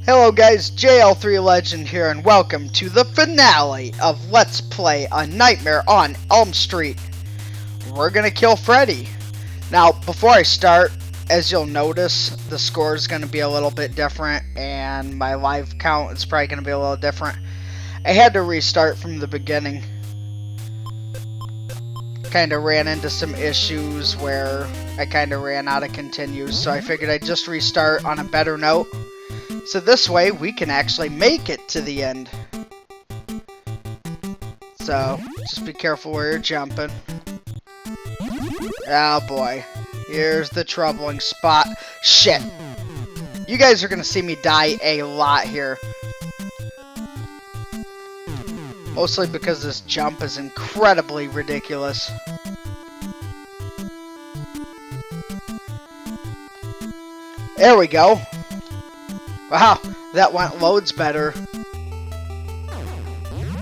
Hello guys, JL3 Legend here, and welcome to the finale of Let's Play A Nightmare on Elm Street. We're gonna kill Freddy. Now, before I start, as you'll notice, the score is gonna be a little bit different, and my live count is probably gonna be a little different. I had to restart from the beginning. Kinda ran into some issues where I kinda ran out of continues, so I figured I'd just restart on a better note. So this way, we can actually make it to the end. So, just be careful where you're jumping. Oh boy. Here's the troubling spot. Shit! You guys are gonna see me die a lot here. Mostly because this jump is incredibly ridiculous. There we go. Wow, that went loads better.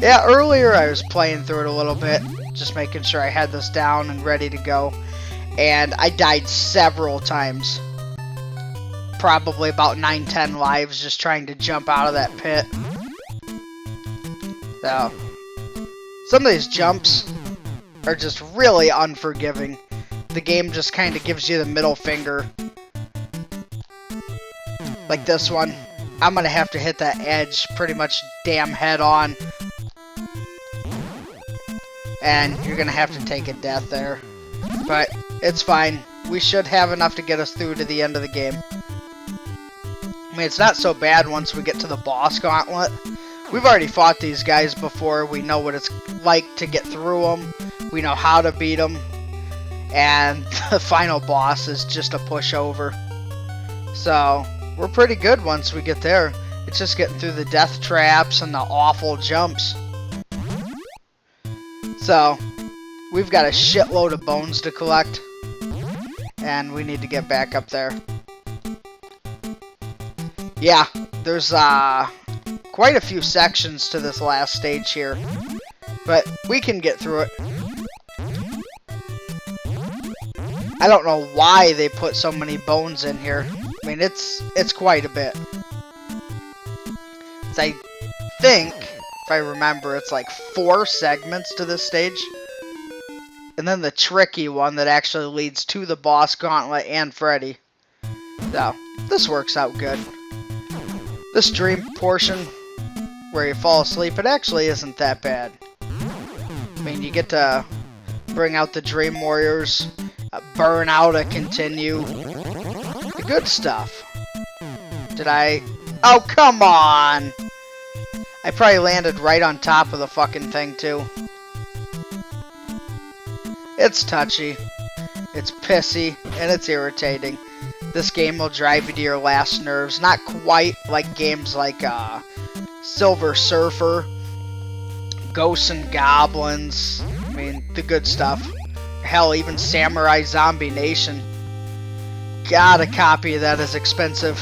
Yeah, earlier I was playing through it a little bit, just making sure I had this down and ready to go. And I died several times. Probably about 9-10 lives just trying to jump out of that pit. So, some of these jumps are just really unforgiving. The game just kind of gives you the middle finger. Like this one, I'm gonna have to hit that edge pretty much damn head on. And you're gonna have to take a death there. But it's fine. We should have enough to get us through to the end of the game. I mean, it's not so bad once we get to the boss gauntlet. We've already fought these guys before. We know what it's like to get through them. We know how to beat them. And the final boss is just a pushover. So we're pretty good once we get there. It's just getting through the death traps and the awful jumps. So, we've got a shitload of bones to collect. And we need to get back up there. Yeah, there's quite a few sections to this last stage here. But we can get through it. I don't know why they put so many bones in here. I mean, it's quite a bit. So I think, if I remember, it's like 4 segments to this stage. And then the tricky one that actually leads to the boss gauntlet and Freddy. So, this works out good. This dream portion, where you fall asleep, it actually isn't that bad. I mean, you get to bring out the Dream Warriors, burn out a continue. The good stuff. Did I... Oh, come on! I probably landed right on top of the fucking thing, too. It's touchy. It's pissy. And it's irritating. This game will drive you to your last nerves. Not quite like games like Silver Surfer, Ghosts and Goblins. I mean, the good stuff. Hell, even Samurai Zombie Nation. God, a copy of that is expensive.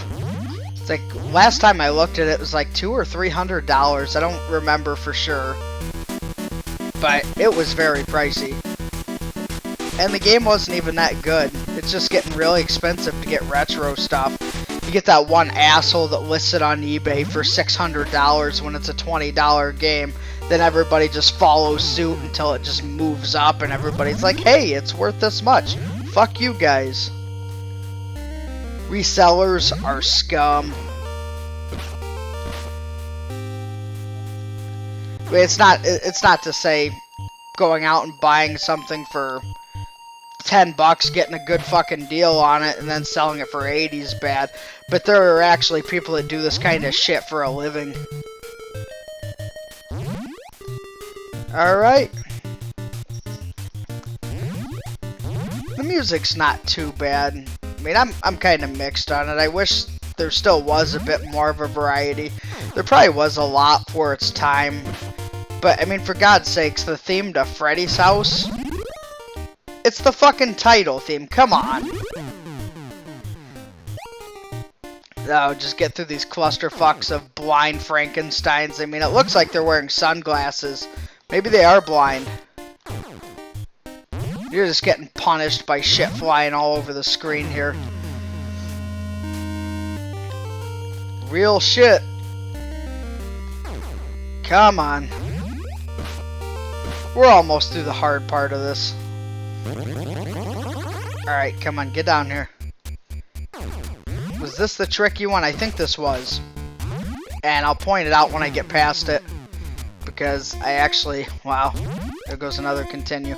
It's like, last time I looked at it, it was like $200 or $300. I don't remember for sure. But it was very pricey. And the game wasn't even that good. It's just getting really expensive to get retro stuff. You get that one asshole that lists it on eBay for $600 when it's a $20 game. Then everybody just follows suit until it just moves up and everybody's like, hey, it's worth this much. Fuck you guys. Resellers are scum. It's not to say going out and buying something for $10, getting a good fucking deal on it, and then selling it for 80 is bad. But there are actually people that do this kind of shit for a living. Alright. The music's not too bad. I mean, I'm kind of mixed on it. I wish there still was a bit more of a variety. There probably was a lot for its time. But, I mean, for God's sakes, the theme to Freddy's house? It's the fucking title theme. Come on. Oh, just get through these clusterfucks of blind Frankensteins. I mean, it looks like they're wearing sunglasses. Maybe they are blind. You're just getting punished by shit flying all over the screen here. Real shit. Come on. We're almost through the hard part of this. Alright, come on, get down here. Was this the tricky one? I think this was. And I'll point it out when I get past it. Because I actually... Wow. There goes another continue.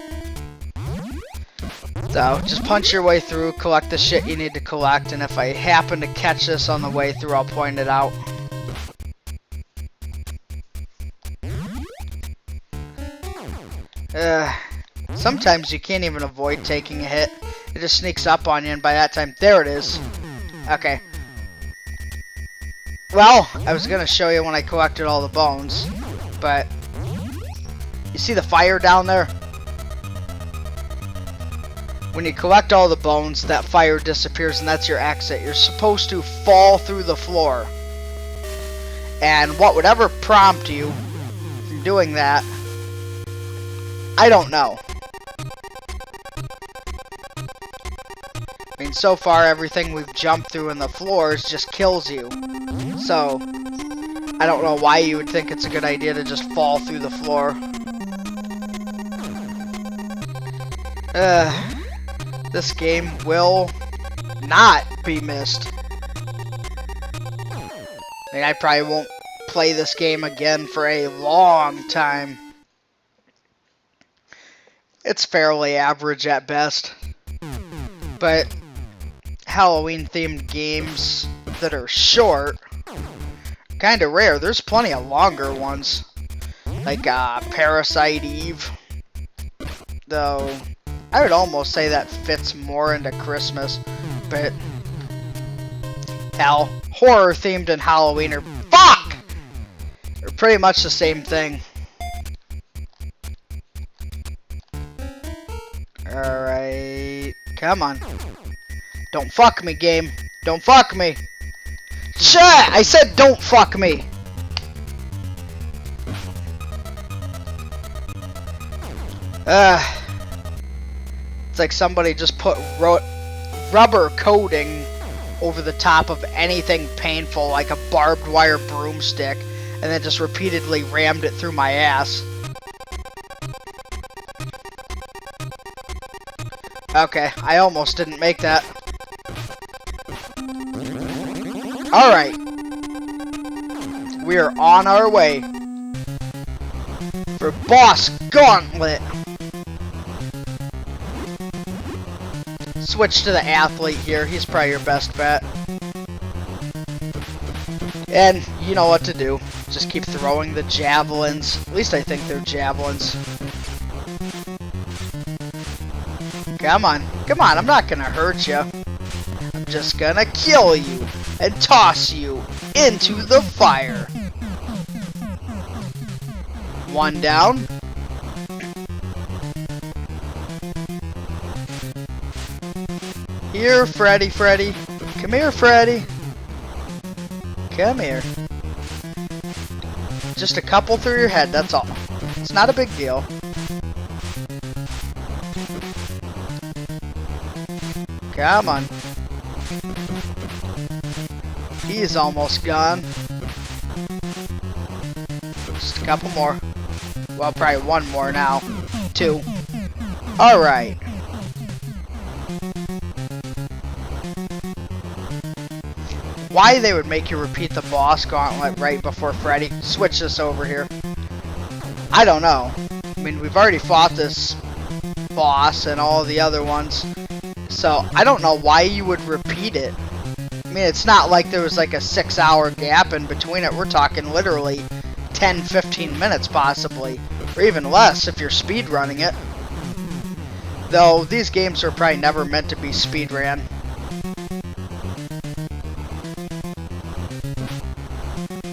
So, just punch your way through, collect the shit you need to collect, and if I happen to catch this on the way through, I'll point it out. Sometimes you can't even avoid taking a hit. It just sneaks up on you, and by that time... There it is. Okay. Well, I was going to show you when I collected all the bones, but... You see the fire down there? When you collect all the bones, that fire disappears, and that's your exit. You're supposed to fall through the floor. And what would ever prompt you from doing that, I don't know. I mean, so far, everything we've jumped through in the floors just kills you. So, I don't know why you would think it's a good idea to just fall through the floor. This game will not be missed. I mean, I probably won't play this game again for a long time. It's fairly average at best. But Halloween-themed games that are short, kind of rare. There's plenty of longer ones. Like Parasite Eve. Though... I would almost say that fits more into Christmas, but hell, horror themed and Halloween are they're pretty much the same thing. Alright, come on. Don't fuck me, game. Don't fuck me. Chat! I said don't fuck me. It's like somebody just put rubber coating over the top of anything painful, like a barbed wire broomstick, and then just repeatedly rammed it through my ass. Okay, I almost didn't make that. Alright. We are on our way for Boss Gauntlet. Switch to the athlete here. He's probably your best bet. And you know what to do. Just keep throwing the javelins. At least I think they're javelins. Come on. Come on. I'm not going to hurt you. I'm just going to kill you and toss you into the fire. One down. Here, Freddy. Come here, Freddy. Come here. Just a couple through your head, that's all. It's not a big deal. Come on. He's almost gone. Just a couple more. Well, probably one more now. Two. Alright. Why they would make you repeat the boss gauntlet right before Freddy? Switch this over here. I don't know. I mean, we've already fought this boss and all the other ones. So, I don't know why you would repeat it. I mean, it's not like there was like a 6-hour gap in between it. We're talking literally 10-15 minutes possibly. Or even less if you're speedrunning it. Though, these games are probably never meant to be speedrun.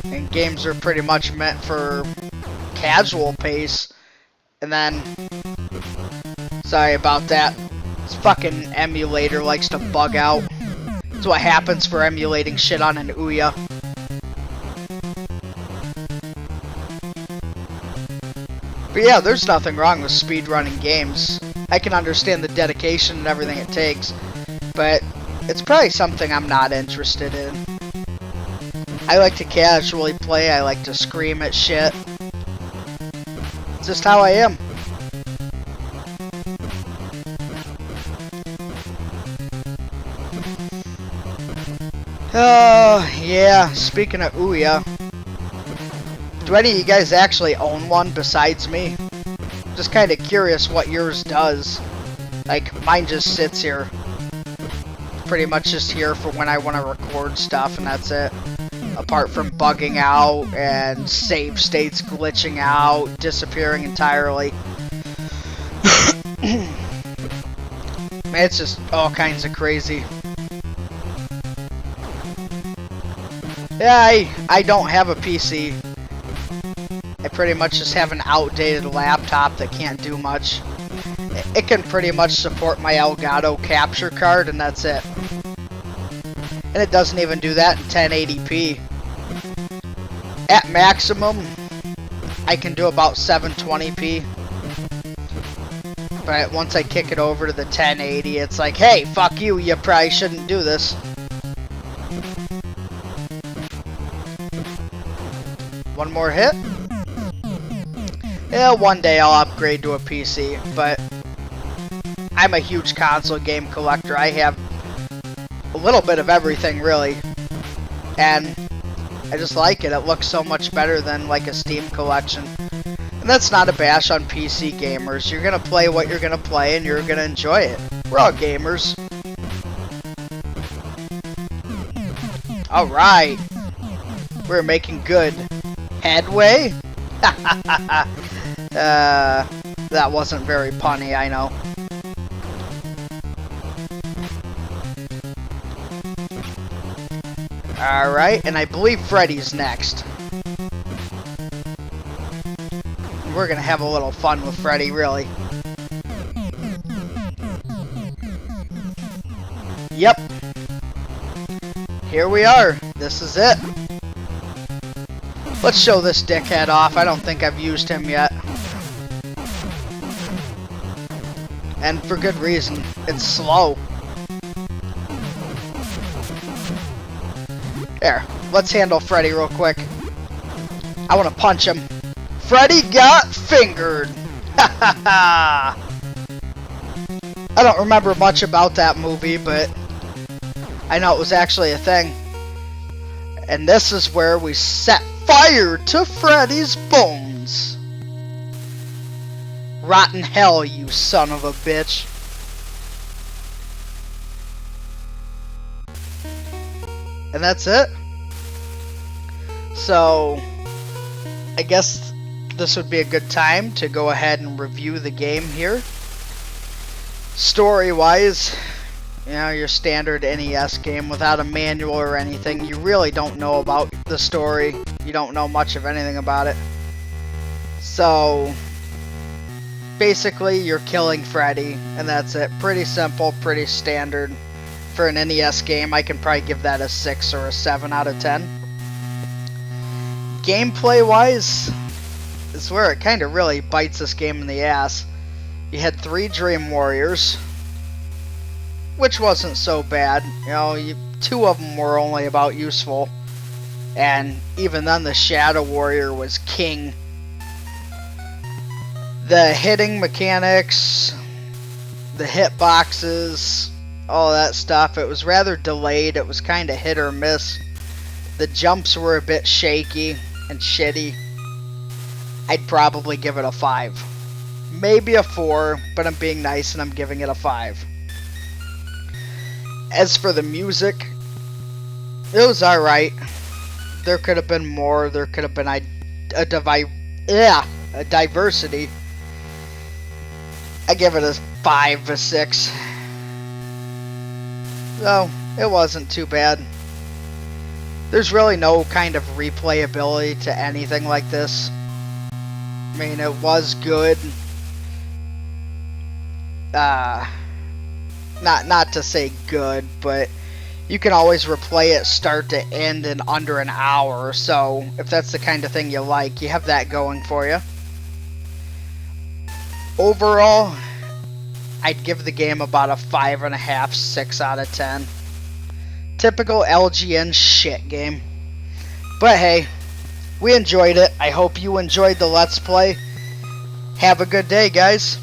And games are pretty much meant for casual pace. And then... Sorry about that. This fucking emulator likes to bug out. That's what happens for emulating shit on an Ouya. But yeah, there's nothing wrong with speedrunning games. I can understand the dedication and everything it takes, but it's probably something I'm not interested in. I like to casually play. I like to scream at shit. It's just how I am. Oh, yeah. Speaking of Ouya, do any of you guys actually own one besides me? Just kind of curious what yours does. Like, mine just sits here. Pretty much just here for when I want to record stuff, and that's it. Apart from bugging out and save states glitching out, disappearing entirely. Man, it's just all kinds of crazy. Yeah, I don't have a PC. I pretty much just have an outdated laptop that can't do much. It can pretty much support my Elgato capture card, and that's it. And it doesn't even do that in 1080p. At maximum, I can do about 720p. But once I kick it over to the 1080, it's like, hey, fuck you, you probably shouldn't do this. One more hit. Yeah, one day I'll upgrade to a PC, but I'm a huge console game collector. I have a little bit of everything, really. And I just like it. It looks so much better than like a Steam collection. And that's not a bash on PC gamers. You're gonna play what you're gonna play and you're gonna enjoy it. We're all gamers. Alright. We're making good headway. That wasn't very punny, I know. Alright, and I believe Freddy's next. We're gonna have a little fun with Freddy, really. Yep. Here we are. This is it. Let's show this dickhead off. I don't think I've used him yet. And for good reason. It's slow. There. Let's handle Freddy real quick. I want to punch him. Freddy got fingered! Ha ha ha! I don't remember much about that movie, but I know it was actually a thing. And this is where we set fire to Freddy's bones. Rotten hell, you son of a bitch. And that's it. So, I guess this would be a good time to go ahead and review the game here. Story-wise, you know, your standard NES game without a manual or anything. You really don't know about the story. You don't know much of anything about it. So, basically, you're killing Freddy, and that's it. Pretty simple, pretty standard. For an NES game, I can probably give that a 6 or a 7 out of 10. Gameplay-wise, is where it kind of really bites this game in the ass. You had 3 Dream Warriors, which wasn't so bad. You know, 2 of them were only about useful. And even then, the Shadow Warrior was king. The hitting mechanics, the hitboxes, all that stuff, it was rather delayed. It was kind of hit or miss. The jumps were a bit shaky and shitty. I'd probably give it a 5. Maybe a 4, but I'm being nice and I'm giving it a 5. As for the music, it was alright. There could have been more. There could have been a diversity. I give it a 5, a 6. So, it wasn't too bad. There's really no kind of replayability to anything like this. I mean, it was good. Not to say good, but you can always replay it start to end in under an hour. So, if that's the kind of thing you like, you have that going for you. Overall, I'd give the game about a 5.5, 6 out of 10. Typical LGN shit game. But hey, we enjoyed it. I hope you enjoyed the Let's Play. Have a good day, guys.